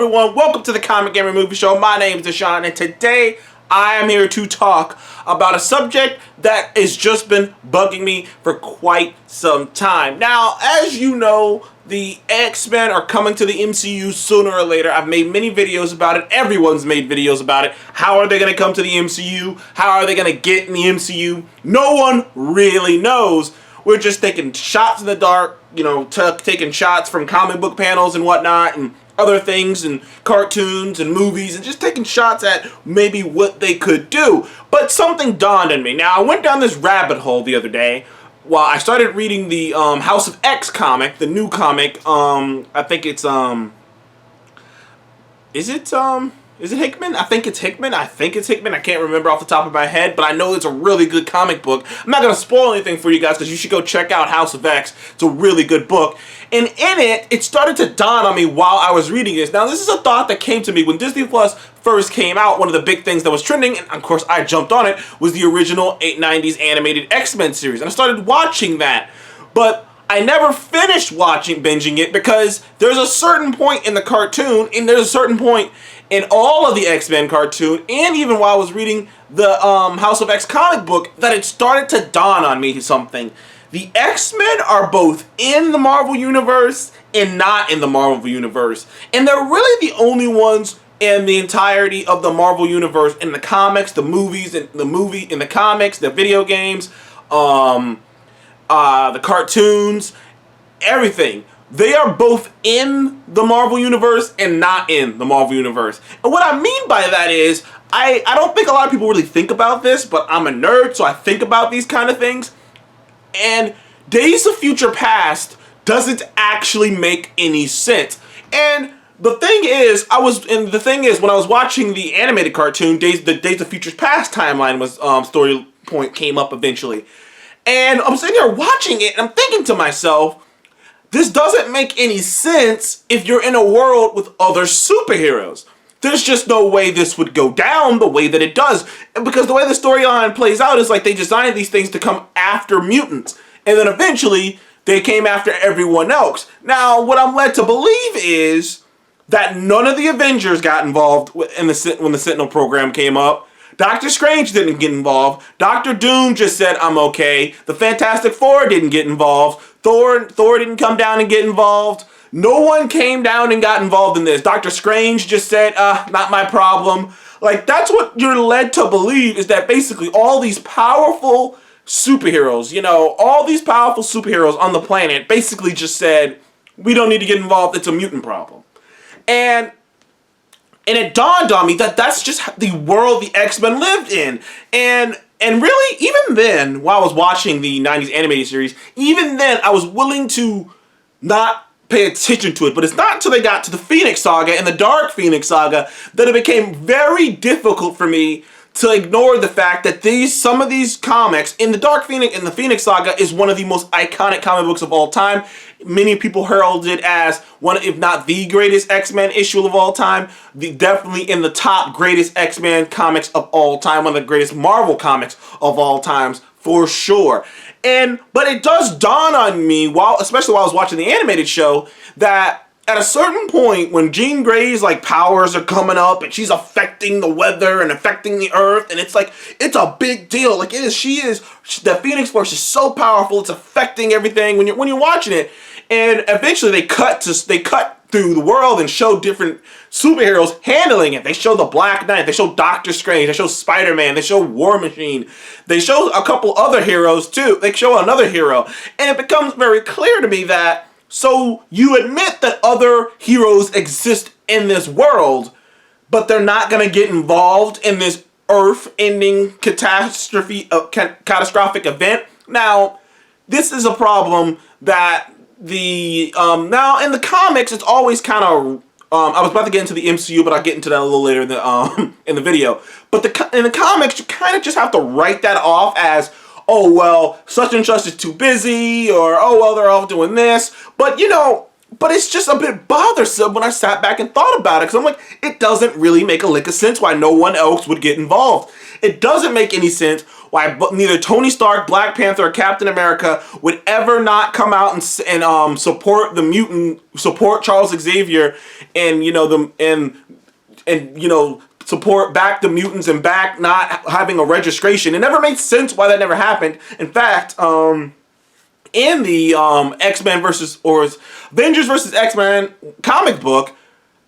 everyone, welcome to the Comic Gamer Movie Show. My name is Deshaun, and today I am here to talk about a subject that has just been bugging me for quite some time. Now, as you know, the X-Men are coming to the MCU sooner or later. I've made many videos about it. Everyone's made videos about it. How are they going to come to the MCU? How are they going to get in the MCU? No one really knows. We're just taking shots in the dark, you know, taking shots from comic book panels and whatnot, and other things, and cartoons and movies, and just taking shots at maybe what they could do. But something dawned on me. Now, I went down this rabbit hole the other day while I started reading the House of X comic, the new comic. I think it's, is it Hickman? I think it's Hickman. I can't remember off the top of my head, but I know it's a really good comic book. I'm not going to spoil anything for you guys because you should go check out House of X. It's a really good book. And in it, it started to dawn on me while I was reading this. Now, this is a thought that came to me when Disney Plus first came out. One of the big things that was trending, and of course I jumped on it, was the original 90s animated X-Men series. And I started watching that. But I never finished binging it because there's a certain point in the cartoon, and there's a certain point in all of the X-Men cartoon, and even while I was reading the House of X comic book, that it started to dawn on me something. The X-Men are both in the Marvel Universe and not in the Marvel Universe. And they're really the only ones in the entirety of the Marvel Universe, in the comics, the movies, in the comics, the video games, the cartoons, everything. They are both in the Marvel Universe and not in the Marvel Universe. And what I mean by that is, I don't think a lot of people really think about this, but I'm a nerd, so I think about these kind of things. And Days of Future Past doesn't actually make any sense. And the thing is, when I was watching the animated cartoon, the Days of Future Past timeline was story point came up eventually. And I'm sitting there watching it, and I'm thinking to myself, this doesn't make any sense if you're in a world with other superheroes. There's just no way this would go down the way that it does. Because the way the storyline plays out is like they designed these things to come after mutants. And then eventually, they came after everyone else. Now, what I'm led to believe is that none of the Avengers got involved when the Sentinel program came up. Doctor Strange didn't get involved. Doctor Doom just said, I'm okay. The Fantastic Four didn't get involved. Thor didn't come down and get involved. No one came down and got involved in this. Doctor Strange just said, not my problem. Like, that's what you're led to believe, is that basically all these powerful superheroes, all these powerful superheroes on the planet basically just said, we don't need to get involved, it's a mutant problem. And it dawned on me that that's just the world the X-Men lived in. And really, even then, while I was watching the 90s animated series, even then, I was willing to not pay attention to it. But it's not until they got to the Phoenix Saga and the Dark Phoenix Saga that it became very difficult for me to ignore the fact that some of these comics in the Phoenix Saga is one of the most iconic comic books of all time. Many people herald it as one, if not the greatest X-Men issue of all time. Definitely in the top greatest X-Men comics of all time. One of the greatest Marvel comics of all times, for sure. But it does dawn on me, especially while I was watching the animated show, that at a certain point, when Jean Grey's powers are coming up and she's affecting the weather and affecting the earth, and it's a big deal. The Phoenix Force is so powerful, it's affecting everything when you're watching it. And eventually they cut through the world and show different superheroes handling it. They show the Black Knight, they show Doctor Strange, they show Spider-Man, they show War Machine, they show a couple other heroes too. They show another hero. And it becomes very clear to me that, so you admit that other heroes exist in this world, but they're not going to get involved in this Earth-ending catastrophic event. Now, this is a problem that now in the comics, it's always kind of, I was about to get into the MCU, but I'll get into that a little later in the video. But in the comics, you kind of just have to write that off as, oh, well, such and such is too busy, or, oh, well, they're all doing this. But, But it's just a bit bothersome when I sat back and thought about it, because I'm like, it doesn't really make a lick of sense why no one else would get involved. It doesn't make any sense why neither Tony Stark, Black Panther, or Captain America would ever not come out and support the mutant, support Charles Xavier, and support back the mutants and back not having a registration. It never made sense why that never happened. In fact, in the Avengers versus X-Men comic book,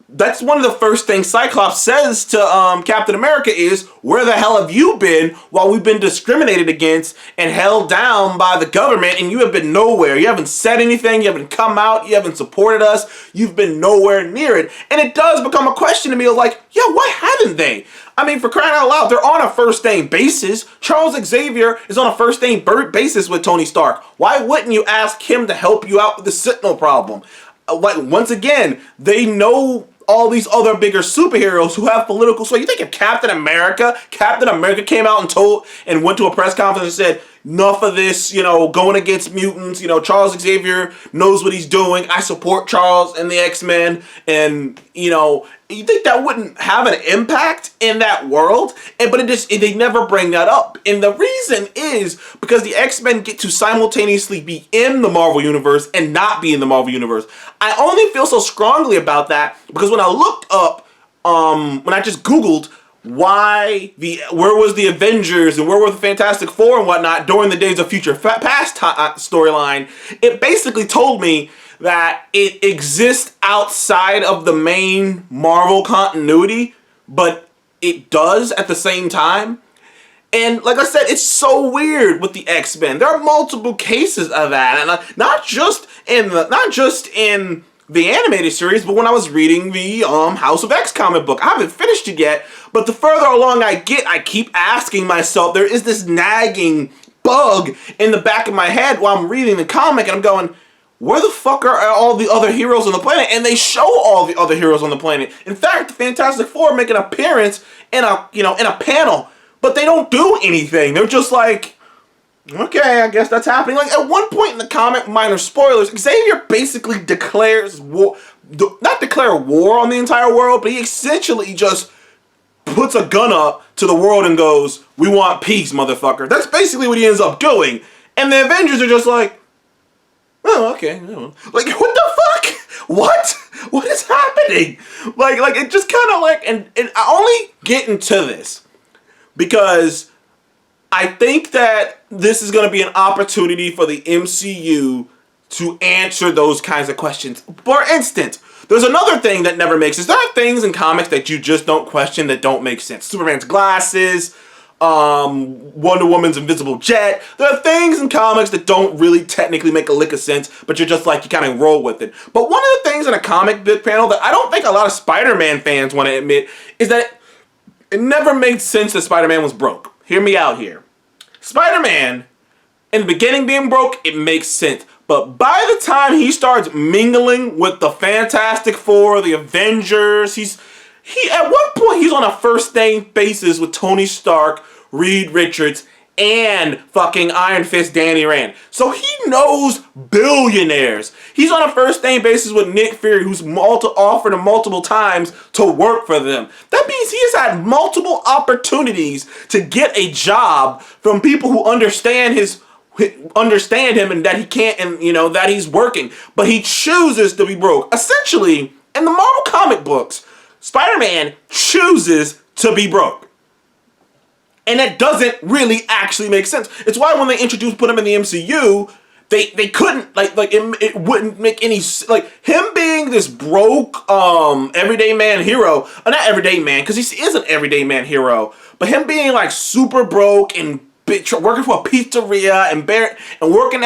that's one of the first things Cyclops says to Captain America is, where the hell have you been while we've been discriminated against and held down by the government, and you have been nowhere. You haven't said anything, you haven't come out, you haven't supported us, you've been nowhere near it. And it does become a question to me of like, yeah, why haven't they? I mean, for crying out loud, they're on a first name basis. Charles Xavier is on a first name basis with Tony Stark. Why wouldn't you ask him to help you out with the Sentinel problem? Like, once again, they know all these other bigger superheroes who have political sway. You think if Captain America came out and went to a press conference and said, enough of this, going against mutants, Charles Xavier knows what he's doing, I support Charles and the X-Men, and, you think that wouldn't have an impact in that world? But they never bring that up. And the reason is because the X-Men get to simultaneously be in the Marvel Universe and not be in the Marvel Universe. I only feel so strongly about that because when I looked up, when I just Googled where was the Avengers and where were the Fantastic Four and whatnot during the Days of Future Past storyline, it basically told me that it exists outside of the main Marvel continuity, but it does at the same time. And like I said, it's so weird with the X-Men. There are multiple cases of that, and not just in the animated series, but when I was reading the House of X comic book. I haven't finished it yet, but the further along I get, I keep asking myself, there is this nagging bug in the back of my head while I'm reading the comic, and I'm going, where the fuck are all the other heroes on the planet? And they show all the other heroes on the planet. In fact, the Fantastic Four make an appearance in a panel, but they don't do anything. They're just like, okay, I guess that's happening. Like, at one point in the comic, minor spoilers, Xavier basically declares war, not declare war on the entire world, but he essentially just puts a gun up to the world and goes, we want peace, motherfucker. That's basically what he ends up doing. And the Avengers are just like, oh, okay. Like, what the fuck? What is happening? Like it just kind of like, and I only get into this because I think that this is going to be an opportunity for the MCU to answer those kinds of questions. For instance, there's another thing that never makes sense. There are things in comics that you just don't question that don't make sense. Superman's glasses, Wonder Woman's invisible jet. There are things in comics that don't really technically make a lick of sense, but you're just like, you kind of roll with it. But one of the things in a comic book panel that I don't think a lot of Spider-Man fans want to admit is that it never made sense that Spider-Man was broke. Hear me out here. Spider-Man, in the beginning being broke, it makes sense. But by the time he starts mingling with the Fantastic Four, the Avengers, at one point he's on a first name basis with Tony Stark, Reed Richards, and fucking Iron Fist Danny Rand. So he knows billionaires. He's on a first name basis with Nick Fury, who's offered him multiple times to work for them. That means he has had multiple opportunities to get a job from people who understand him and that he can't, and that he's working. But he chooses to be broke. Essentially, in the Marvel comic books, Spider-Man chooses to be broke. And that doesn't really actually make sense. It's why when they put him in the MCU, they couldn't, it wouldn't make any, him being this broke, everyday man hero, not everyday man, because he is an everyday man hero, but him being, super broke and working for a pizzeria and working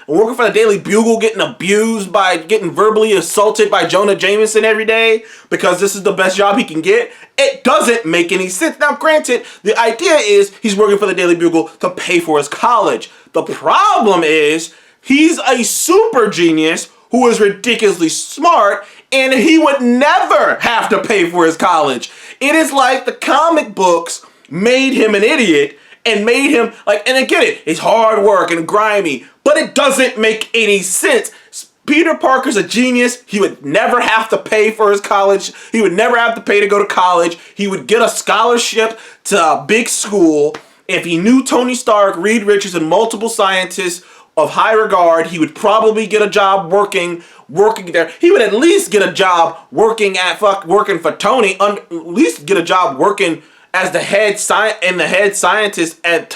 working for the Daily Bugle, getting abused by getting verbally assaulted by Jonah Jameson every day because this is the best job he can get. It doesn't make any sense. Now, granted, the idea is he's working for the Daily Bugle to pay for his college. The problem is he's a super genius who is ridiculously smart, and he would never have to pay for his college. It is like the comic books made him an idiot and made him, and I get it, it's hard work and grimy, but it doesn't make any sense. Peter Parker's a genius. He would never have to pay for his college. He would never have to pay to go to college. He would get a scholarship to a big school. If he knew Tony Stark, Reed Richards, and multiple scientists of high regard, he would probably get a job working there. He would at least get a job working for Tony. At least get a job working as the head scientist at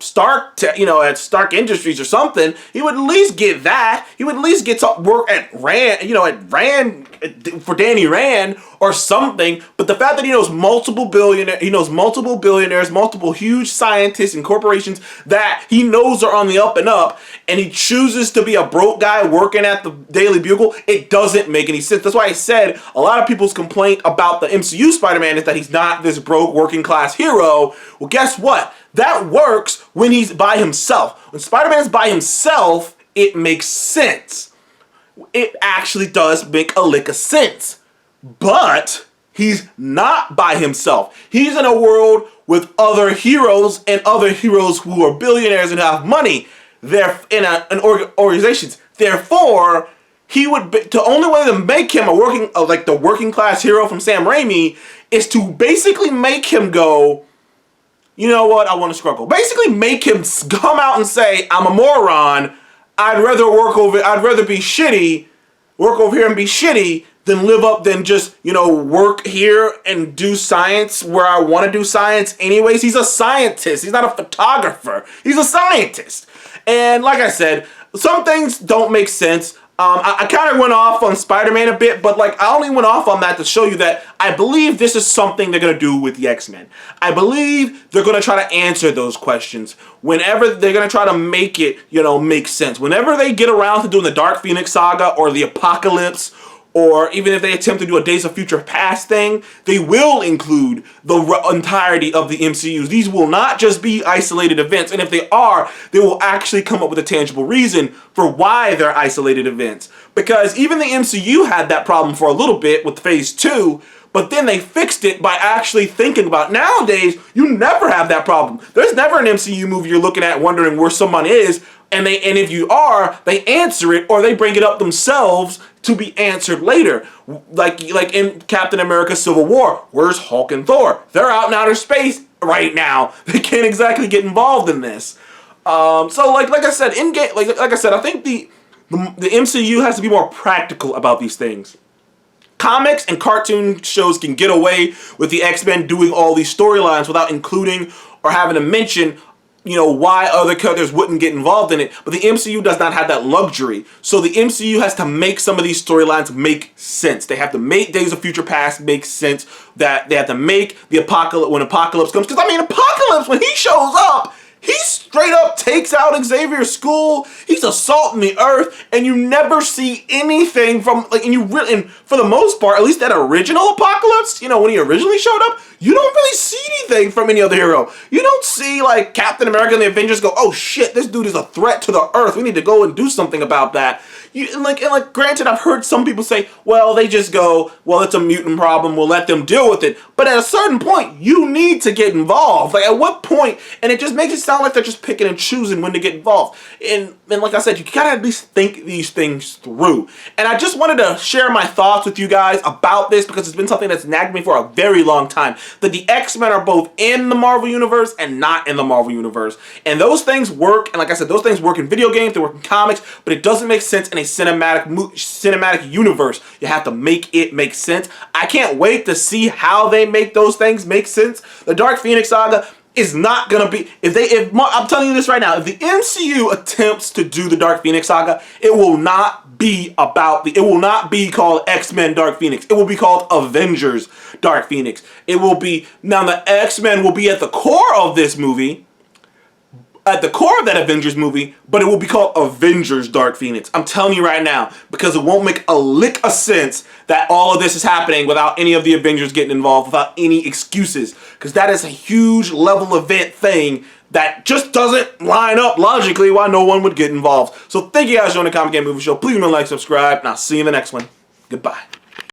Stark, at Stark Industries or something. He would at least get that. He would at least get to work at Rand, for Danny Rand or something. But the fact that he knows multiple billionaires, multiple huge scientists and corporations that he knows are on the up and up, and he chooses to be a broke guy working at the Daily Bugle, it doesn't make any sense. That's why I said a lot of people's complaint about the MCU Spider-Man is that he's not this broke working class hero. Well, guess what? That works when he's by himself. When Spider-Man is by himself, it makes sense. It actually does make a lick of sense. But he's not by himself. He's in a world with other heroes and other heroes who are billionaires and have money. They're in organizations. Therefore, he would be, the only way to make him the working class hero from Sam Raimi is to basically make him go, you know what, I want to struggle. Basically make him come out and say, I'm a moron. I'd rather work over here and be shitty than just, work here and do science where I want to do science anyways. He's a scientist. He's not a photographer. He's a scientist. And like I said, some things don't make sense. I kind of went off on Spider-Man a bit, but I only went off on that to show you that I believe this is something they're going to do with the X-Men. I believe they're going to try to answer those questions whenever they're going to try to make it, make sense. Whenever they get around to doing the Dark Phoenix saga or the Apocalypse, or even if they attempt to do a Days of Future Past thing, they will include the entirety of the MCU. These will not just be isolated events, and if they are, they will actually come up with a tangible reason for why they're isolated events. Because even the MCU had that problem for a little bit with Phase 2, but then they fixed it by actually thinking about, nowadays, you never have that problem. There's never an MCU movie you're looking at wondering where someone is, and if you are, they answer it or they bring it up themselves to be answered later. Like in Captain America Civil War, where's Hulk and Thor? They're out in outer space right now. They can't exactly get involved in this. So like I said, I think the MCU has to be more practical about these things. Comics and cartoon shows can get away with the X-Men doing all these storylines without including or having to mention why other characters wouldn't get involved in it. But the MCU does not have that luxury. So the MCU has to make some of these storylines make sense. They have to make Days of Future Past make sense. That they have to make the Apocalypse when Apocalypse comes. Because Apocalypse, when he shows up, he straight up takes out Xavier's school. He's assaulting the Earth, and you never see anything from and for the most part, at least that original Apocalypse, when he originally showed up, you don't really see anything from any other hero. You don't see Captain America and the Avengers go, oh shit, this dude is a threat to the Earth. We need to go and do something about that. Granted, I've heard some people say, well, they just go, well, it's a mutant problem, we'll let them deal with it. But at a certain point, you need to get involved. At what point? And it just makes it sound like they're just picking and choosing when to get involved. And like I said, you gotta at least think these things through. And I just wanted to share my thoughts with you guys about this because it's been something that's nagged me for a very long time. That the X-Men are both in the Marvel Universe and not in the Marvel Universe. And those things work, and like I said, those things work in video games, they work in comics, but it doesn't make sense in a cinematic universe. You have to make it make sense. I can't wait to see how they make those things make sense. The Dark Phoenix saga is not gonna be, I'm telling you this right now, if the MCU attempts to do the Dark Phoenix saga, it will not be called X-Men Dark Phoenix. It will be called Avengers Dark Phoenix. Now the X-Men will be at the core of this movie, at the core of that Avengers movie, but it will be called Avengers Dark Phoenix. I'm telling you right now, because it won't make a lick of sense that all of this is happening without any of the Avengers getting involved, without any excuses, because that is a huge level event thing that just doesn't line up logically why no one would get involved. So thank you guys for joining the Comic Game Movie Show. Please remember to like, subscribe, and I'll see you in the next one. Goodbye.